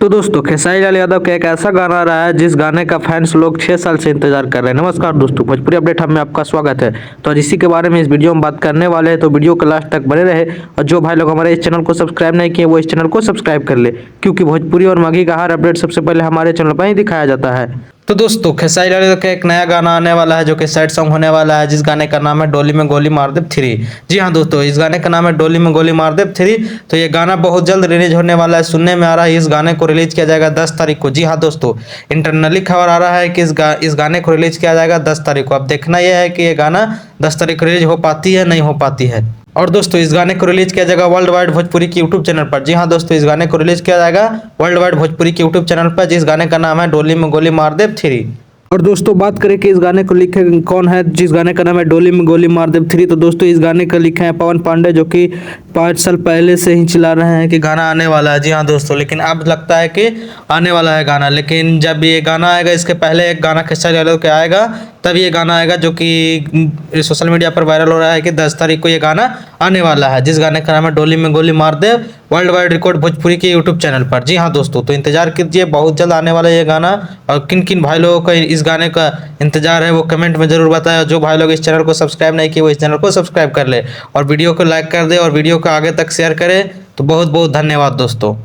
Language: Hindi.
तो दोस्तों खेसारी लाल यादव का एक ऐसा गाना आ रहा है जिस गाने का फैंस लोग 6 साल से इंतजार कर रहे हैं। नमस्कार दोस्तों, भोजपुरी अपडेट में आपका स्वागत है। तो आज इसी के बारे में इस वीडियो में बात करने वाले हैं, तो वीडियो को लास्ट तक बने रहे। और जो भाई लोग हमारे इस चैनल को सब्सक्राइब नहीं किए वो इस चैनल को सब्सक्राइब कर ले, क्योंकि भोजपुरी और माघी का हर अपडेट सबसे पहले हमारे चैनल पर ही दिखाया जाता है। तो दोस्तों खेसारी लाल का एक नया गाना आने वाला है जो कि सैड सॉन्ग होने वाला है, जिस गाने का नाम है डोली में गोली मार दे 3। जी हाँ दोस्तों, इस गाने का नाम है डोली में गोली मार दे 3। तो ये गाना बहुत जल्द रिलीज होने वाला है। सुनने में आ रहा है इस गाने को रिलीज किया जाएगा 10 तारीख को। जी हाँ दोस्तों, इंटरनली खबर आ रहा है कि इस गाने को रिलीज किया जाएगा 10 तारीख को। अब देखना यह है कि ये गाना 10 तारीख को रिलीज हो पाती है नहीं हो पाती है। और दोस्तों इस गाने को रिलीज किया जाएगा वर्ल्ड वाइड भोजपुरी की यूट्यूब चैनल पर। जी हाँ दोस्तों, इस गाने को रिलीज किया जाएगा वर्ल्ड वाइड भोजपुरी की यूट्यूब चैनल पर, जिस गाने का नाम है डोली में गोली मार दे 3। और दोस्तों बात करें कि इस गाने को लिखे कौन है, जिस गाने का नाम है डोली में गोली मार दे 3। तो दोस्तों इस गाने का लिखे हैं पवन पांडे, जो कि 5 साल पहले से ही चिल्ला रहे हैं कि गाना आने वाला है। जी हाँ दोस्तों, लेकिन अब लगता है कि आने वाला है गाना। लेकिन जब ये गाना आएगा, इसके पहले एक गाना खेसारी यादव का आएगा, तब ये गाना आएगा जो कि सोशल मीडिया पर वायरल हो रहा है कि 10 तारीख को ये गाना आने वाला है, जिस गाने का नाम है डोली में गोली मार दे वर्ल्ड वाइड रिकॉर्ड भोजपुरी के यूट्यूब चैनल पर। जी हाँ दोस्तों, तो इंतजार कीजिए, बहुत जल्द आने वाला है ये गाना। और किन किन भाई लोगों को इस गाने का इंतजार है वो कमेंट में जरूर बताएं। जो भाई लोग इस चैनल को सब्सक्राइब नहीं किए वो इस चैनल को सब्सक्राइब कर ले और वीडियो को लाइक कर दे और वीडियो को आगे तक शेयर करें। तो बहुत बहुत धन्यवाद दोस्तों।